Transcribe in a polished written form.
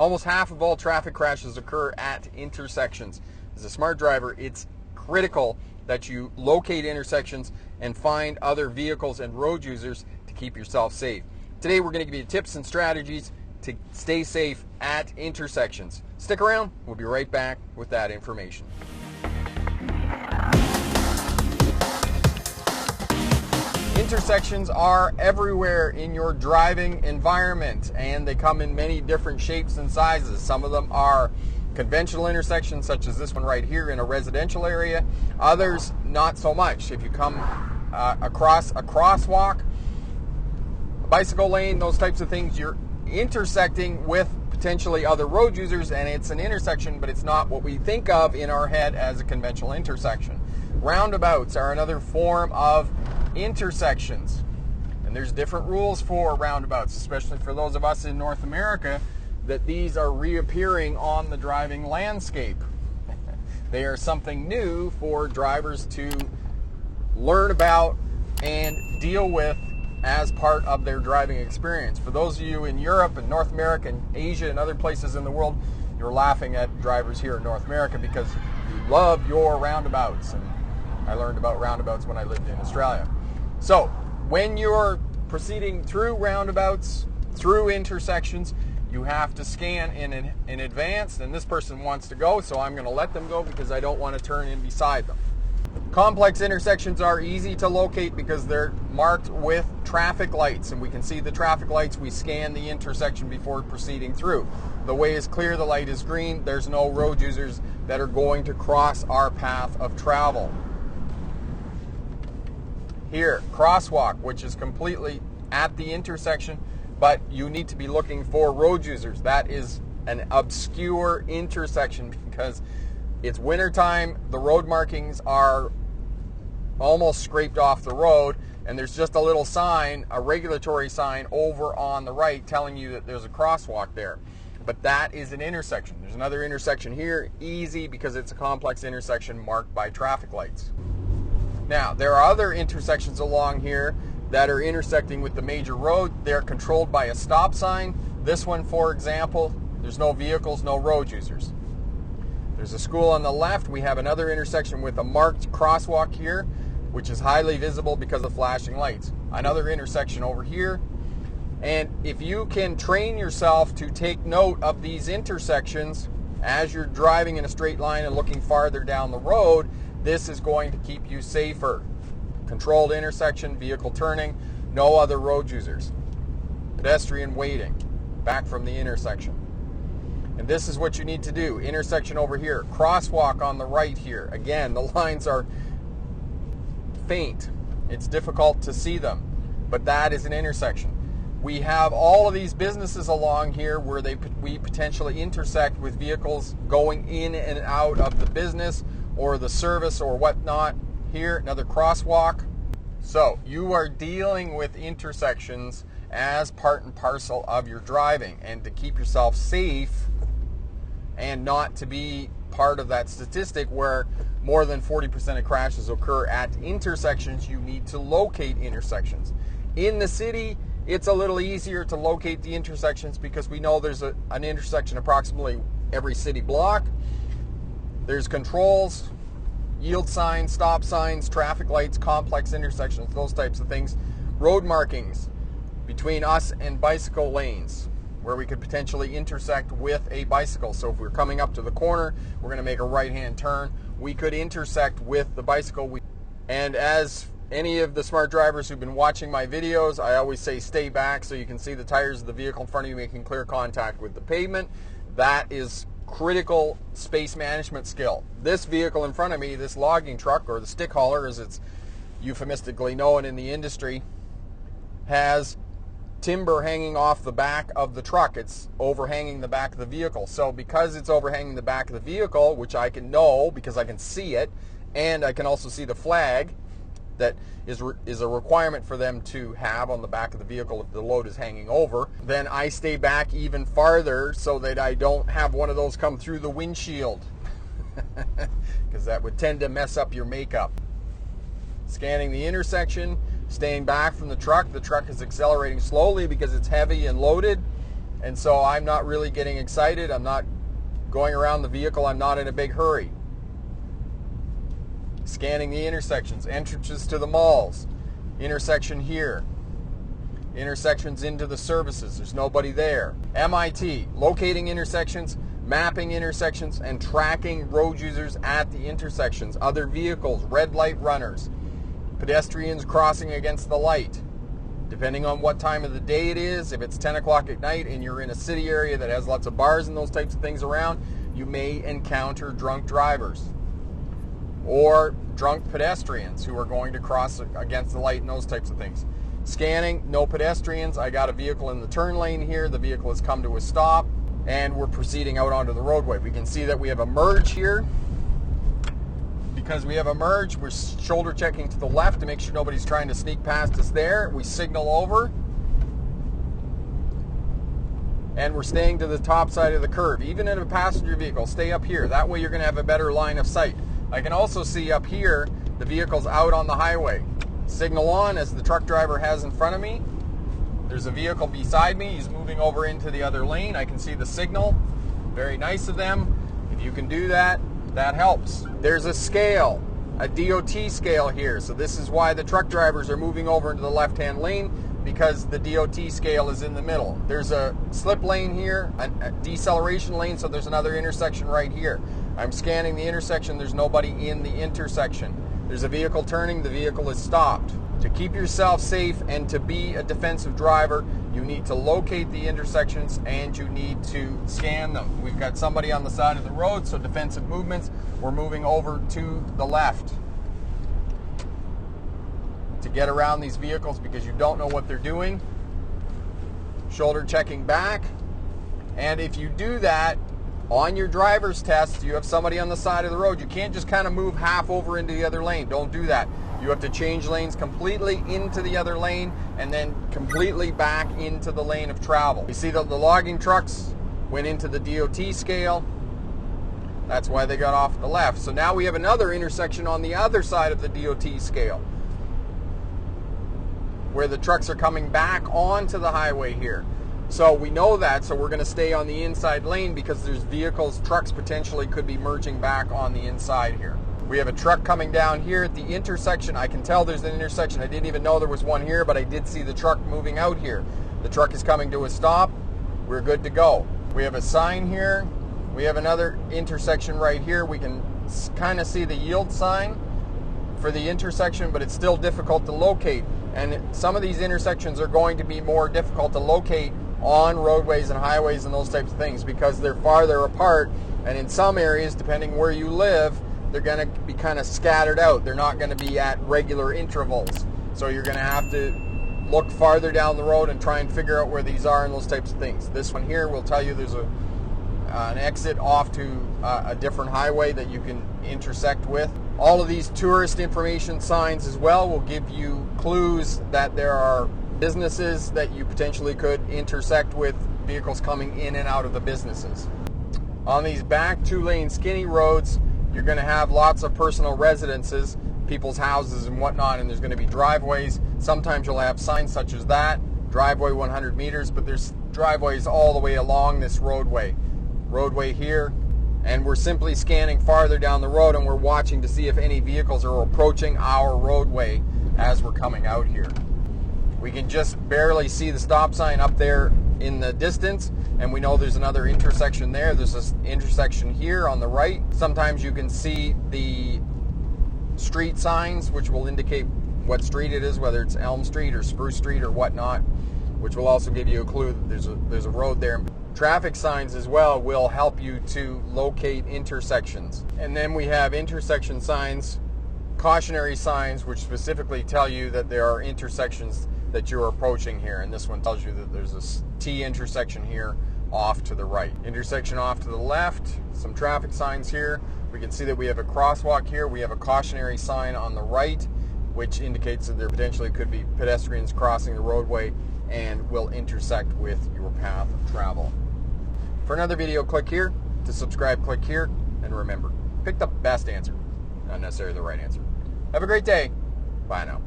Almost half of all traffic crashes occur at intersections. As a smart driver, it's critical that you locate intersections and find other vehicles and road users to keep yourself safe. Today we're going to give you tips and strategies to stay safe at intersections. Stick around, we'll be right back with that information. Intersections are everywhere in your driving environment, and they come in many different shapes and sizes. Some of them are conventional intersections, such as this one right here in a residential area. Others, not so much. If you come across a crosswalk, a bicycle lane, those types of things, you're intersecting with potentially other road users, and it's an intersection, but it's not what we think of in our head as a conventional intersection. Roundabouts are another form of intersections, and there's different rules for roundabouts, especially for those of us in North America, that these are reappearing on the driving landscape. They are something new for drivers to learn about and deal with as part of their driving experience. For those of you in Europe and North America and Asia and other places in the world, you're laughing at drivers here in North America because you love your roundabouts. And I learned about roundabouts when I lived in Australia. So when you're proceeding through roundabouts, through intersections, you have to scan in advance, and this person wants to go, so I'm going to let them go because I don't want to turn in beside them. Complex intersections are easy to locate because they're marked with traffic lights, and we can see the traffic lights. We scan the intersection before proceeding through. The way is clear, the light is green, there's no road users that are going to cross our path of travel. Here, crosswalk, which is completely at the intersection, but you need to be looking for road users. That is an obscure intersection because it's wintertime, the road markings are almost scraped off the road, and there's just a little sign, a regulatory sign over on the right telling you that there's a crosswalk there. But that is an intersection. There's another intersection here, easy because it's a complex intersection marked by traffic lights. Now, there are other intersections along here that are intersecting with the major road. They're controlled by a stop sign. This one, for example, there's no vehicles, no road users. There's a school on the left. We have another intersection with a marked crosswalk here, which is highly visible because of flashing lights. Another intersection over here. And if you can train yourself to take note of these intersections as you're driving in a straight line and looking farther down the road, this is going to keep you safer. Controlled intersection, vehicle turning, no other road users. Pedestrian waiting, back from the intersection. And this is what you need to do. Intersection over here, crosswalk on the right here. Again, the lines are faint. It's difficult to see them, but that is an intersection. We have all of these businesses along here where we potentially intersect with vehicles going in and out of the business or the service or whatnot. Here, another crosswalk. So you are dealing with intersections as part and parcel of your driving, and to keep yourself safe and not to be part of that statistic where more than 40% of crashes occur at intersections, you need to locate intersections. In the city, it's a little easier to locate the intersections because we know there's an intersection approximately every city block. There's controls, yield signs, stop signs, traffic lights, complex intersections, those types of things. Road markings between us and bicycle lanes where we could potentially intersect with a bicycle. So if we're coming up to the corner, we're going to make a right-hand turn, we could intersect with the bicycle. And as any of the smart drivers who've been watching my videos, I always say stay back so you can see the tires of the vehicle in front of you making clear contact with the pavement. That is critical space management skill. This vehicle in front of me, this logging truck, or the stick hauler as it's euphemistically known in the industry, has timber hanging off the back of the truck. It's overhanging the back of the vehicle. So because it's overhanging the back of the vehicle, which I can know because I can see it, and I can also see the flag that is a requirement for them to have on the back of the vehicle if the load is hanging over, then I stay back even farther so that I don't have one of those come through the windshield because that would tend to mess up your makeup. Scanning the intersection, staying back from the truck. The truck is accelerating slowly because it's heavy and loaded, And so I'm not really getting excited. I'm not going around the vehicle. I'm not in a big hurry. Scanning the intersections, entrances to the malls, intersection here, intersections into the services, there's nobody there. MIT, locating intersections, mapping intersections, and tracking road users at the intersections, other vehicles, red light runners, pedestrians crossing against the light. Depending on what time of the day it is, if it's 10 o'clock at night and you're in a city area that has lots of bars and those types of things around, you may encounter drunk drivers or drunk pedestrians who are going to cross against the light and those types of things. Scanning, no pedestrians. I got a vehicle in the turn lane here. The vehicle has come to a stop and we're proceeding out onto the roadway. We can see that we have a merge here. Because we have a merge, we're shoulder checking to the left to make sure nobody's trying to sneak past us there. We signal over. And we're staying to the top side of the curve. Even in a passenger vehicle, stay up here. That way you're going to have a better line of sight. I can also see up here the vehicle's out on the highway. Signal on as the truck driver has in front of me. There's a vehicle beside me. He's moving over into the other lane. I can see the signal. Very nice of them. If you can do that, that helps. There's a scale, a DOT scale here. So this is why the truck drivers are moving over into the left-hand lane, because the DOT scale is in the middle. There's a slip lane here, a deceleration lane, so there's another intersection right here. I'm scanning the intersection. There's nobody in the intersection. There's a vehicle turning. The vehicle is stopped. To keep yourself safe and to be a defensive driver, you need to locate the intersections and you need to scan them. We've got somebody on the side of the road, so defensive movements. We're moving over to the left to get around these vehicles because you don't know what they're doing. Shoulder checking back. And if you do that, on your driver's test, you have somebody on the side of the road. You can't just kind of move half over into the other lane. Don't do that. You have to change lanes completely into the other lane and then completely back into the lane of travel. You see that the logging trucks went into the DOT scale. That's why they got off the left. So now we have another intersection on the other side of the DOT scale where the trucks are coming back onto the highway here. So we know that, so we're going to stay on the inside lane because there's vehicles, trucks potentially could be merging back on the inside here. We have a truck coming down here at the intersection. I can tell there's an intersection. I didn't even know there was one here, but I did see the truck moving out here. The truck is coming to a stop. We're good to go. We have a sign here. We have another intersection right here. We can kind of see the yield sign for the intersection, but it's still difficult to locate. And some of these intersections are going to be more difficult to locate on roadways and highways and those types of things because they're farther apart, and in some areas, depending where you live, they're going to be kind of scattered out. They're not going to be at regular intervals. So you're going to have to look farther down the road and try and figure out where these are and those types of things. This one here will tell you there's an exit off to a different highway that you can intersect with. All of these tourist information signs as well will give you clues that there are businesses that you potentially could intersect with, vehicles coming in and out of the businesses. On these back 2-lane skinny roads, you're going to have lots of personal residences, people's houses and whatnot, and there's going to be driveways. Sometimes you'll have signs such as that, driveway 100 meters, but there's driveways all the way along this roadway. Roadway here, and we're simply scanning farther down the road and we're watching to see if any vehicles are approaching our roadway as we're coming out here. We can just barely see the stop sign up there in the distance, and we know there's another intersection there. There's this intersection here on the right. Sometimes you can see the street signs, which will indicate what street it is, whether it's Elm Street or Spruce Street or whatnot, which will also give you a clue that there's a road there. Traffic signs as well will help you to locate intersections. And then we have intersection signs, cautionary signs, which specifically tell you that there are intersections that you're approaching here, and this one tells you that there's a T intersection here off to the right. Intersection off to the left, some traffic signs here. We can see that we have a crosswalk here. We have a cautionary sign on the right, which indicates that there potentially could be pedestrians crossing the roadway and will intersect with your path of travel. For another video, click here. To subscribe, click here. And remember, pick the best answer, not necessarily the right answer. Have a great day. Bye now.